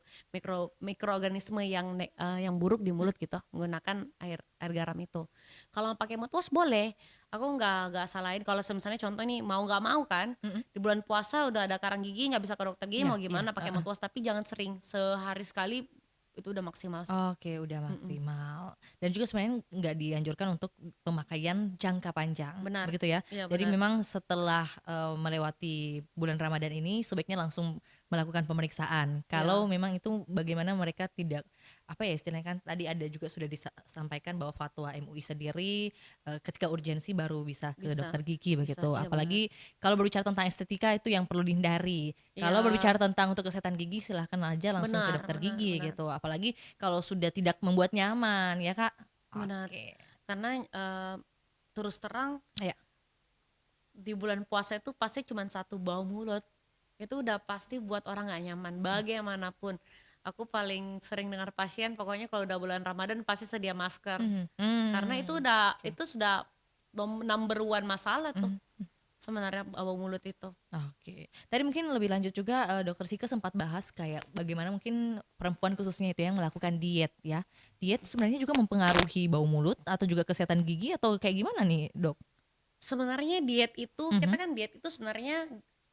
mikroorganisme yang buruk di mulut gitu menggunakan air air garam itu. Kalau pakai mouthwash boleh, aku nggak salahin kalau misalnya contoh nih mau nggak mau kan Mhm. di bulan puasa udah ada karang gigi nggak bisa ke dokter gigi Iya, mau iya, gimana pakai heeh. mouthwash tapi jangan sering, sehari sekali itu udah maksimal sih. Oke, udah Mhm, maksimal. Dan juga sebenarnya nggak dianjurkan untuk pemakaian jangka panjang, benar, begitu ya? iya Jadi benar, memang setelah, melewati bulan Ramadan ini sebaiknya langsung melakukan pemeriksaan. Kalau iya memang itu bagaimana mereka tidak, apa ya istilahnya kan tadi ada juga sudah disampaikan bahwa fatwa MUI sendiri, ketika urgensi baru bisa ke bisa dokter gigi bisa, begitu. iya benar, Apalagi kalau berbicara tentang estetika itu yang perlu dihindari. Kalau iya berbicara tentang untuk kesehatan gigi silahkan aja langsung ke benar dokter benar gigi benar gitu. Apalagi kalau sudah tidak membuat nyaman ya, Kak? benar, Oke. karena terus terang Ya. di bulan puasa itu pasti cuma satu bau mulut itu udah pasti buat orang nggak nyaman bagaimanapun. Aku paling sering dengar pasien pokoknya kalau udah bulan Ramadan pasti sedia masker Mhm, karena oke. itu sudah number one masalah tuh Mhm, sebenarnya bau mulut itu. oke. Tadi mungkin lebih lanjut juga, Dokter Sika sempat bahas kayak bagaimana mungkin perempuan khususnya itu yang melakukan diet ya. Diet sebenarnya juga mempengaruhi bau mulut atau juga kesehatan gigi atau kayak gimana nih, Dok? Sebenarnya diet itu Mhm, kita kan diet itu sebenarnya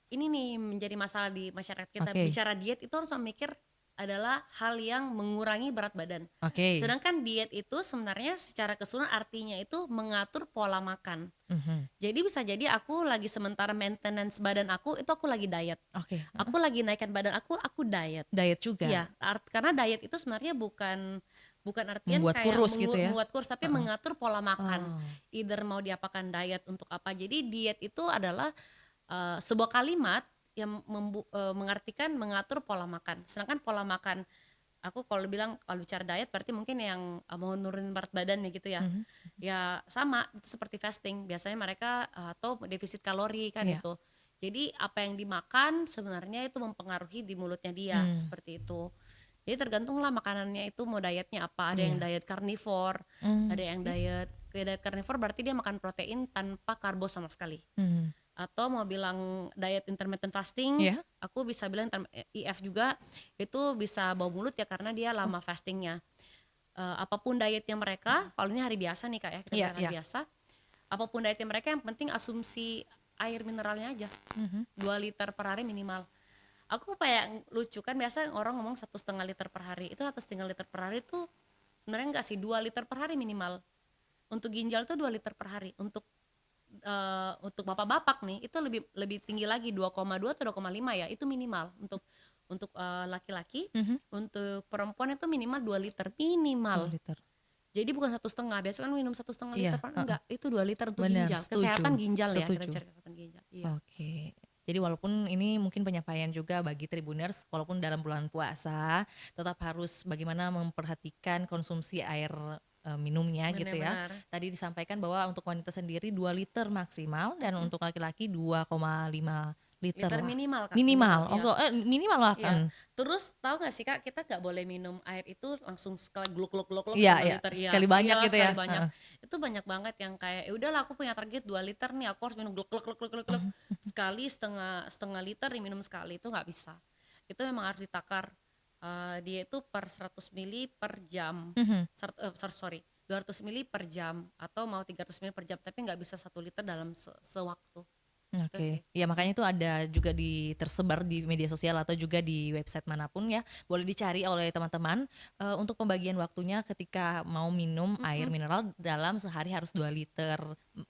ini nih menjadi masalah di masyarakat kita. oke, Bicara diet itu harus mikir adalah hal yang mengurangi berat badan. oke. Sedangkan diet itu sebenarnya secara keseluruhan artinya itu mengatur pola makan. Mhm, Jadi bisa jadi aku lagi sementara maintenance badan aku itu aku lagi diet. oke, heeh. Aku lagi naikkan badan aku diet. Diet juga? Iya, karena diet itu sebenarnya bukan bukan artian Membuat kayak kurus gitu ya? membuat kurus tapi Heeh. mengatur pola makan. Oh, Either mau diapakan diet untuk apa. Jadi diet itu adalah sebuah kalimat yang mengartikan mengatur pola makan. Sedangkan pola makan aku kalau bilang kalau bicara diet berarti mungkin yang mau nurunin berat badan ya gitu ya. mhm, Ya sama itu seperti fasting. Biasanya mereka atau defisit kalori kan iya, itu. Jadi apa yang dimakan sebenarnya itu mempengaruhi di mulutnya dia mmm, seperti itu. Jadi tergantung lah makanannya itu mau dietnya apa. Ada yang iya, diet carnivore, ada yang oke, diet carnivore berarti dia makan protein tanpa karbo sama sekali. mhm, Atau mau bilang diet intermittent fasting, iya? aku bisa bilang IF juga itu bisa bau mulut ya karena dia Oh, lama fastingnya. Apapun dietnya mereka, kalau ini hari biasa nih kak ya kita iya, bilang hari iya, biasa, apapun dietnya mereka yang penting asumsi air mineralnya aja mhm, 2 liter per hari minimal. Aku kayak lucu kan biasa orang ngomong 1,5 liter per hari itu 1,5 liter per hari itu sebenarnya enggak sih 2 liter per hari minimal. Untuk ginjal tuh 2 liter per hari. Untuk bapak-bapak nih itu lebih lebih tinggi lagi 2,2 atau 2,5 ya itu minimal untuk laki-laki. mhm, Untuk perempuan itu minimal 2 liter 2 minimal. liter. Jadi bukan 1,5 biasa kan minum 1,5 liter Iya, kan heeh, enggak itu 2 liter untuk bener, ginjal kesehatan setuju, ginjal ya kita setuju. bicara kesehatan ginjal iya Oke. Jadi walaupun ini mungkin penyampaian juga bagi Tribuners, walaupun dalam bulan puasa, tetap harus bagaimana memperhatikan konsumsi air, minumnya gitu ya. benar-benar Tadi disampaikan bahwa untuk wanita sendiri 2 liter maksimal dan untuk laki-laki 2,5 liter liter lah. minimal Kak, minimal, Minimal, iya. minimal Iya. bahkan. Terus tahu nggak sih Kak, kita nggak boleh minum air itu langsung sekali gluk gluk gluk gluk Iya, setengah iya, liter. Iya, sekali banyak iya gitu ya? sekali banyak. Heeh. Itu banyak banget yang kayak, ya udahlah aku punya target 2 liter nih, aku harus minum gluk gluk gluk gluk gluk gluk. Mhm, Sekali setengah setengah liter diminum sekali itu nggak bisa. Itu memang harus ditakar. Dia itu per 100 mili per jam. mhm. Sorry, 200 mili per jam atau mau 300 mili per jam, tapi nggak bisa 1 liter dalam sewaktu. Itu sih. Oke, ya makanya itu ada juga tersebar di media sosial atau juga di website manapun ya, boleh dicari oleh teman-teman, untuk pembagian waktunya ketika mau minum air Mm-mm, mineral dalam sehari harus 2 liter,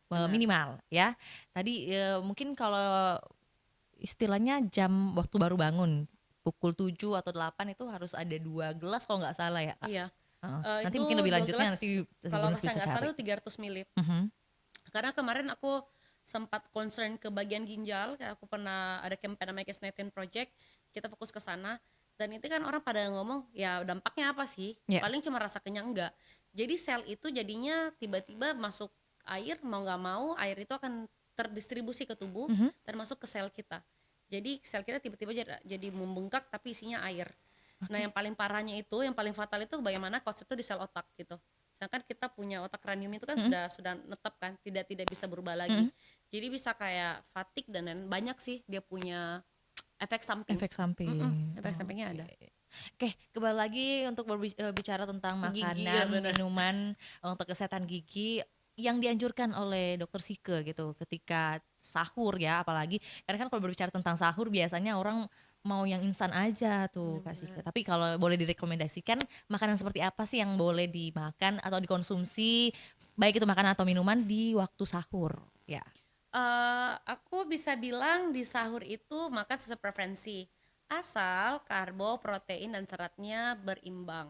benar. minimal ya. Tadi, mungkin kalau istilahnya jam waktu baru bangun, pukul 7 atau 8 itu harus ada 2 gelas kalau nggak salah ya, Kak? Iya. Heeh, nanti Itu mungkin lebih 2 lanjutnya gelas nanti kalau Tribuners saya bisa nggak salah cari. itu 300 mili. Mhm, Karena kemarin aku sempat concern ke bagian ginjal, kayak aku pernah ada campaign namanya Case19 Project, kita fokus ke sana. Dan itu kan orang pada ngomong, ya dampaknya apa sih? ya, Paling cuma rasa kenyang enggak. Jadi sel itu jadinya tiba-tiba masuk air, mau nggak mau air itu akan terdistribusi ke tubuh mhm, dan masuk ke sel kita. Jadi sel kita tiba-tiba jadi membengkak tapi isinya air. Nah oke, yang paling parahnya itu, yang paling fatal itu bagaimana kalau itu di sel otak gitu. Sedangkan kita punya otak kranium itu kan mhm, sudah netap kan, tidak bisa berubah lagi. mhm, Jadi bisa kayak fatigue dan lain banyak sih dia punya efek samping. efek samping, Efek sampingnya oke. ada. Oke, kembali lagi untuk bicara tentang Gigi ya, makanan, bener. minuman untuk kesehatan gigi yang dianjurkan oleh dokter Sike gitu ketika sahur ya apalagi, karena kan kalau berbicara tentang sahur biasanya orang mau yang instan aja tuh Kak Sike. Bener-bener. Tapi kalau boleh direkomendasikan makanan seperti apa sih yang boleh dimakan atau dikonsumsi, baik itu makanan atau minuman di waktu sahur? Ya, Aku bisa bilang di sahur itu makan sesuai preferensi, asal karbo, protein, dan seratnya berimbang.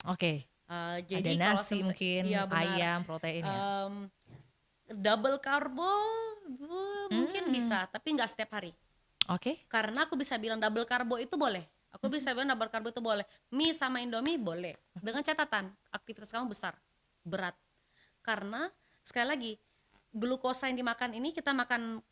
oke. Ada Jadi kalau nasi iya mungkin, benar, ayam, protein ya? mmm, double karbo, mungkin Mmm, bisa, tapi nggak setiap hari. oke. Karena aku bisa bilang double karbo itu boleh. Aku Mhm, bisa bilang double karbo itu boleh. Mie sama Indomie boleh. Dengan catatan aktivitas kamu besar, berat. Karena sekali lagi glukosa yang dimakan ini kita makan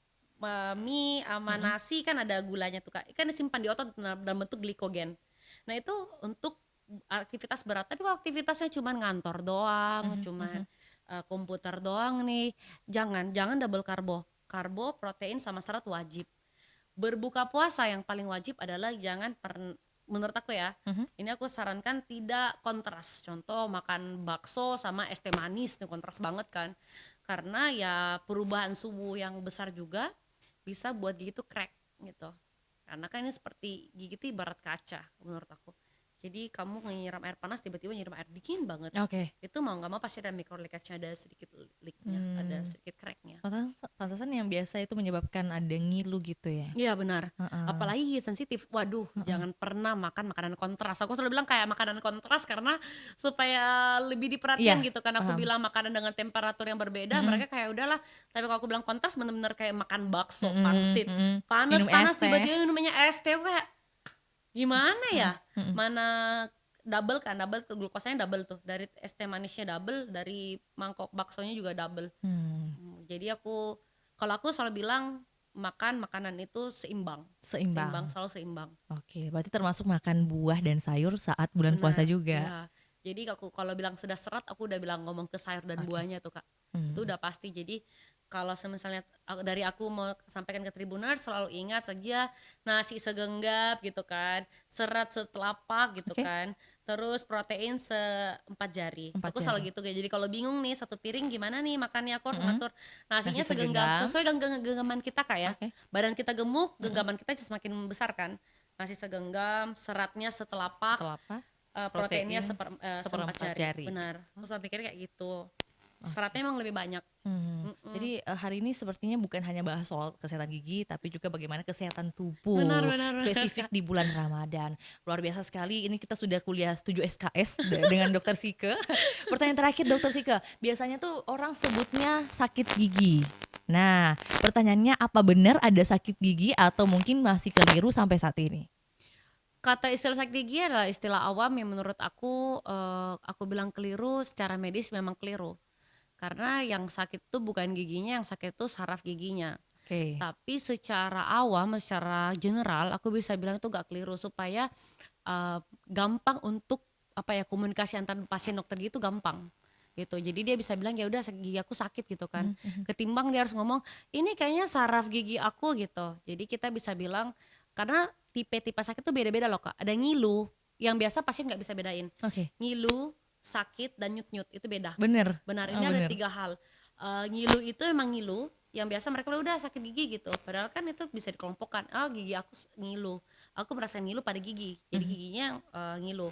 mie sama mhm, nasi kan ada gulanya tuh Kak. Kan disimpan di otot dalam bentuk glikogen. Nah, itu untuk aktivitas berat. Tapi kalau aktivitasnya cuman ngantor doang, mhm, cuman mhm. komputer doang nih, jangan jangan double karbo. Karbo, protein sama serat wajib. Berbuka puasa yang paling wajib adalah menurut aku ya, Mhm. ini aku sarankan tidak kontras. Contoh makan bakso sama es teh manis, itu kontras banget kan. Karena ya perubahan suhu yang besar juga bisa buat gigi tuh crack gitu. Karena kan ini seperti gigi itu ibarat kaca menurut aku. Jadi kamu nyiram air panas tiba-tiba nyiram air dingin banget. Oke. Itu mau nggak mau pasti ada micro leakage-nya, ada sedikit leaknya, ada Mmm, sedikit cracknya. pantesan yang biasa itu menyebabkan ada ngilu gitu ya? Iya benar, Heeh, apalagi sensitif. Waduh, heeh. jangan pernah makan makanan kontras. Aku selalu bilang kayak makanan kontras karena supaya lebih diperhatikan Iya, gitu kan. Aku paham. bilang makanan dengan temperatur yang berbeda, Mhm, mereka kayak udahlah. Tapi kalau aku bilang kontras bener-bener kayak makan bakso, mhm, pangsit, mhm. Minum es panas-panas teh. tiba-tiba minumnya es teh kayak gimana Mhm, ya? mhm. Mana double kan, double tuh glukosanya double tuh. Dari es teh manisnya double, dari mangkok baksonya juga double. Mmm, Jadi kalau aku selalu bilang makan makanan itu seimbang, seimbang, seimbang. selalu seimbang. Oke, berarti termasuk makan buah dan sayur saat bulan puasa Benar, juga? ya. Jadi aku kalau bilang sudah serat, aku udah bilang ngomong ke sayur dan Oke. buahnya tuh Kak. Itu Mmm, udah pasti. Jadi kalau misalnya dari aku mau sampaikan ke Tribuners selalu ingat saja nasi segenggam gitu kan, serat setelapak gitu oke. kan, terus protein seempat jari. 4 Aku jari. selalu gitu kayak. Jadi kalau bingung nih satu piring gimana nih makannya, aku harus Mhm. ngatur Nasi nasinya segenggam segenggam. sesuai genggaman kita Kak ya. Oke. Badan kita gemuk, Mhm. genggaman kita semakin besar kan. Nasi segenggam, seratnya setelapak, Setelapak, proteinnya protein seempat seperempat jari, jari. benar. Aku selalu pikir kayak gitu. Oke. Seratnya emang lebih banyak. Mhm. Jadi, hari ini sepertinya bukan hanya bahas soal kesehatan gigi, tapi juga bagaimana kesehatan Benar tubuh, benar. spesifik di bulan Ramadan. Luar biasa sekali, ini kita sudah kuliah 7 SKS dengan Dokter Sike. Pertanyaan terakhir Dokter Sike, biasanya tuh orang sebutnya sakit gigi. Nah, pertanyaannya apa benar ada sakit gigi atau mungkin masih keliru sampai saat ini? Kata istilah sakit gigi adalah istilah awam yang menurut aku bilang keliru, secara medis memang keliru. Karena yang sakit itu bukan giginya, yang sakit itu saraf giginya. Oke, Tapi secara awam, secara general, aku bisa bilang itu gak keliru supaya gampang untuk apa ya, komunikasi antar pasien dokter gitu gampang gitu. Jadi dia bisa bilang ya udah gigi aku sakit gitu kan. mhm, mhm. Ketimbang dia harus ngomong ini kayaknya saraf gigi aku gitu. Jadi kita bisa bilang karena tipe-tipe sakit tuh beda-beda loh Kak. Ada ngilu yang biasa pasien nggak bisa bedain. Oke, Ngilu, sakit dan nyut-nyut itu beda. bener, Benar, ini ada bener. 3 hal. Ngilu itu emang ngilu yang biasa mereka bilang udah sakit gigi gitu. Padahal kan itu bisa dikelompokkan. Oh, gigi aku ngilu. Aku merasa ngilu pada gigi. Jadi Mhm, giginya ngilu.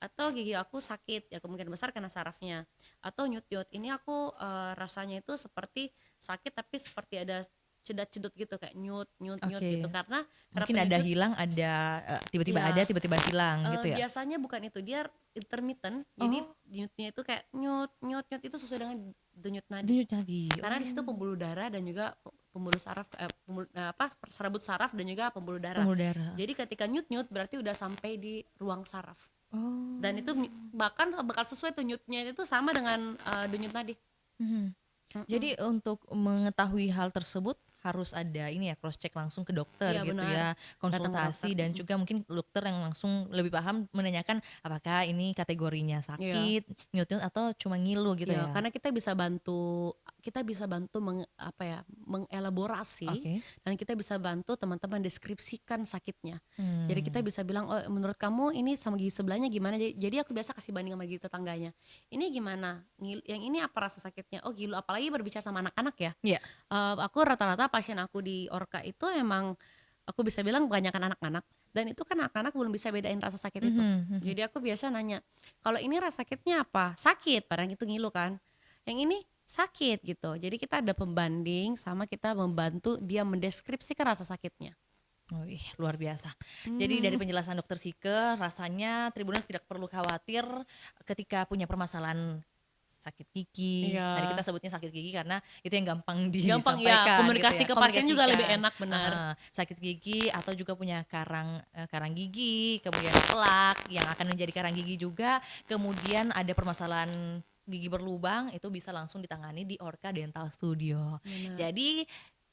Atau gigi aku sakit, ya kemungkinan besar karena sarafnya. Atau nyut-nyut. Ini aku rasanya itu seperti sakit tapi seperti ada cedat-cedut gitu kayak nyut nyut nyut gitu oke. karena Mungkin kenapa nyut ada nyut hilang, tiba-tiba ada, ya. tiba-tiba hilang gitu ya? Biasanya bukan itu, dia intermittent, jadi Oh, nyutnya itu kayak nyut nyut nyut itu sesuai dengan denyut nadi. denyut nadi. Karena di situ Oh, pembuluh darah dan juga pembuluh saraf serabut saraf dan juga pembuluh darah. pembuluh darah. Jadi ketika nyut nyut berarti udah sampai di ruang saraf. Dan itu Oh, bahkan bakal sesuai tuh nyutnya itu sama dengan denyut nadi. mhm. Mm-mm. Jadi untuk mengetahui hal tersebut harus ada ini ya, cross check langsung ke dokter Iya gitu benar, ya, datang ke dokter. konsultasi dan juga mungkin dokter yang langsung lebih paham menanyakan apakah ini kategorinya Iya. sakit, nyut-nyut atau cuma ngilu gitu Iya, ya? karena kita bisa bantu apa ya, mengelaborasi Oke. dan kita bisa bantu teman-teman deskripsikan sakitnya. Jadi kita Mmm, bisa bilang, "Oh, menurut kamu ini sama gigi sebelahnya gimana?" Jadi aku biasa kasih banding sama gigi tetangganya. "Ini gimana? Yang ini apa rasa sakitnya?" Oh, gilu, apalagi berbicara sama anak-anak ya. iya. Aku rata-rata pasien aku di Orka itu emang aku bisa bilang kebanyakan anak-anak dan itu kan anak-anak belum bisa bedain rasa sakit itu. Mhm mhm. Jadi aku biasa nanya, "Kalau ini rasa sakitnya apa?" "Sakit," padahal itu ngilu kan. "Yang ini?" "Sakit," gitu. Jadi kita ada pembanding sama kita membantu dia mendeskripsikan rasa sakitnya. Wih, luar biasa. Jadi dari Mmm, penjelasan Dokter Sike, rasanya Tribuners tidak perlu khawatir ketika punya permasalahan sakit gigi. Tadi iya. kita sebutnya sakit gigi karena itu yang gampang Gampang ya, disampaikan gitu komunikasi ya, ke pasien juga lebih komunikasikan. enak, benar. Heeh, sakit gigi atau juga punya karang gigi, kemudian plak yang akan menjadi karang gigi juga, kemudian ada permasalahan gigi berlubang, itu bisa langsung ditangani di Orka Dental Studio. Benar. Jadi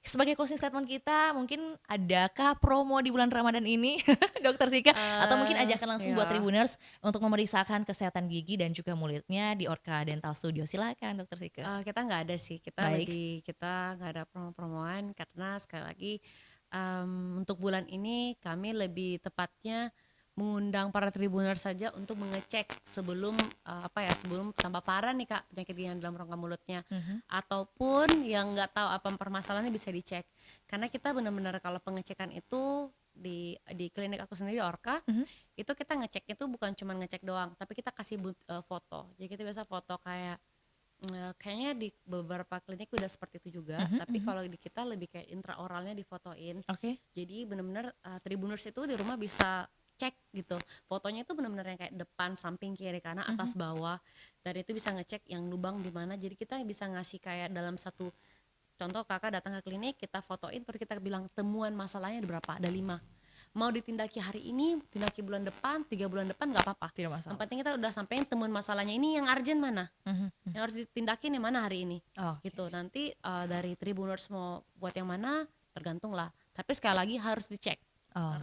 sebagai closing statement kita, mungkin adakah promo di bulan Ramadan ini, Dokter Sika? Atau mungkin ajakan langsung buat Iya. Tribuners untuk memeriksakan kesehatan gigi dan juga mulutnya di Orka Dental Studio. Silakan Dokter Sika. Kita nggak ada sih, Baik. kita nggak ada promo-promoan karena sekali lagi, untuk bulan ini kami lebih tepatnya mengundang para Tribuners saja untuk mengecek sebelum, sebelum tambah parah nih Kak penyakit yang dalam rongga mulutnya, Mhm ataupun yang nggak tahu apa permasalahannya bisa dicek. Karena kita benar-benar kalau pengecekan itu di klinik aku sendiri Orka, mhm itu kita ngecek itu bukan cuma ngecek doang, tapi kita kasih foto. Jadi kita biasa foto kayak kayaknya di beberapa klinik udah seperti itu juga, mhm tapi mhm. kalau di kita lebih kayak intraoralnya difotoin. Oke. Jadi bener-bener, Tribuners itu di rumah bisa cek gitu, fotonya itu bener-bener yang kayak depan, samping, kiri, kanan, Mhm. atas, bawah, dan itu bisa ngecek yang lubang di mana. Jadi kita bisa ngasih kayak dalam satu contoh Kakak datang ke klinik, kita fotoin, terus kita bilang temuan masalahnya ada berapa, ada 5. Mau ditindaki hari ini, tindaki bulan depan, 3 bulan depan nggak apa-apa. Tidak Yang masalah. penting kita udah sampein temuan masalahnya ini yang urgent mana, Mhm mhm. yang harus ditindakin yang mana hari ini, Oke. gitu. Nanti, dari Tribuners mau buat yang mana, tergantung lah. Tapi sekali lagi harus Oke.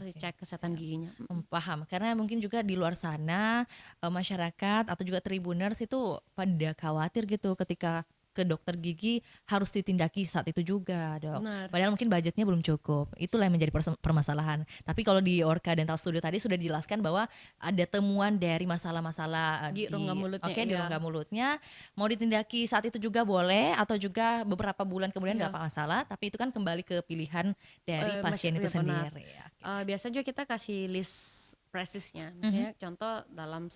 dicek kesehatan Siap. giginya. Paham. Karena mungkin juga di luar sana, masyarakat atau juga Tribuners itu pada khawatir gitu ketika ke dokter gigi harus ditindaki saat itu juga, Dok. Benar, Padahal mungkin budgetnya belum cukup. Itulah yang menjadi permasalahan. Tapi kalau di Orka Dental Studio tadi sudah dijelaskan bahwa ada temuan dari masalah-masalah, di rongga mulutnya, oke, di iya, rongga mulutnya, mau ditindaki saat itu juga boleh atau juga beberapa bulan kemudian nggak iya, masalah, tapi itu kan kembali ke pilihan dari pasien itu iya benar. sendiri, ya. Biasanya juga kita kasih list presisnya, Mhm misalnya contoh dalam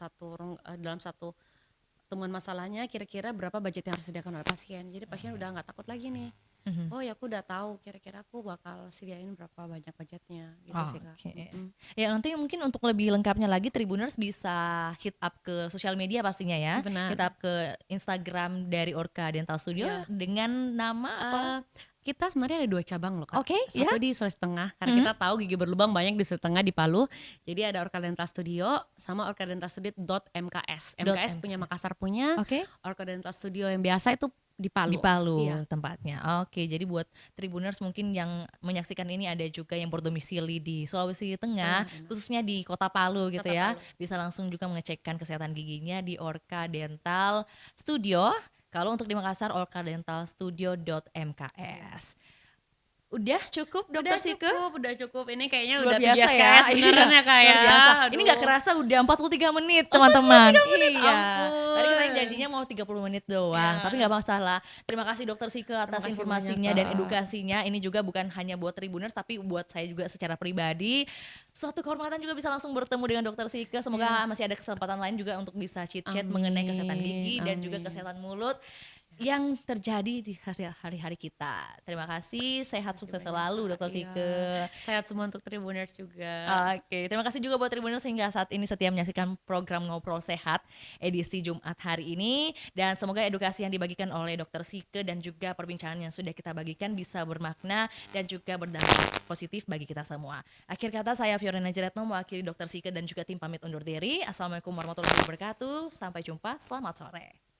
satu temuan masalahnya kira-kira berapa budget yang harus disediakan oleh pasien. Jadi pasien udah nggak takut lagi nih. mhm. Oh ya aku udah tahu kira-kira aku bakal sediain berapa banyak budgetnya gitu sih Kak. Oke. Mm-mm. Ya nanti mungkin untuk lebih lengkapnya lagi Tribuners bisa hit up ke sosial media pastinya ya, hit Benar. up ke Instagram dari Orka Dental Studio Ya. dengan nama apa? Kita sebenarnya ada 2 cabang loh Kak. Oke, ya? Satu di Sulawesi Tengah karena Mhm, kita tahu gigi berlubang banyak di Sulawesi Tengah di Palu. Jadi ada Orka Dental Studio sama Orka Dental Studio .mks. MKS punya .mks. Makassar punya, Oke, Orka Dental Studio yang biasa itu di di Palu. Iya, Palu tempatnya. Oke, jadi buat Tribuners mungkin yang menyaksikan ini ada juga yang berdomisili di Sulawesi Tengah, benar. khususnya di Kota Palu gitu Kota ya. Palu. Bisa langsung juga mengecekkan kesehatan giginya di Orka Dental Studio. Kalau untuk di Makassar, Iya. orkadentalstudio.mks. Udah cukup Dokter Sike? Udah cukup. Ini kayaknya Luar udah biasa 7 ya. SKS beneran ya Kak Luar ya. biasa. Ini nggak Aduh. kerasa udah 43 menit Oh 43 teman-teman. menit, Iya. Tadi kita yang ampun. janjinya mau 30 menit doang, tapi Iya. nggak masalah. Terima kasih Dokter Sike Terima atas kasih banyak informasinya dan Kak. edukasinya. Ini juga bukan hanya buat Tribuners tapi buat saya juga secara pribadi. Suatu kehormatan juga bisa langsung bertemu dengan Dokter Sike. Semoga Iya. masih ada kesempatan lain juga untuk bisa chit-chat mengenai kesehatan Amin, gigi dan juga amin. kesehatan mulut yang terjadi di hari-hari kita. Terima kasih, sehat Makasih sukses banyak selalu Kak. Dokter Iya. Sike. Sehat semua untuk Tribuners juga. Oke, terima kasih juga buat Tribuners hingga saat ini setia menyaksikan program Ngobrol Sehat edisi Jumat hari ini. Dan semoga edukasi yang dibagikan oleh Dokter Sike dan juga perbincangan yang sudah kita bagikan bisa bermakna dan juga berdampak positif bagi kita semua. Akhir kata saya Fiorina Jeretno mewakili Dokter Sike dan juga tim pamit undur diri. Assalamualaikum warahmatullahi wabarakatuh. Sampai jumpa, selamat sore.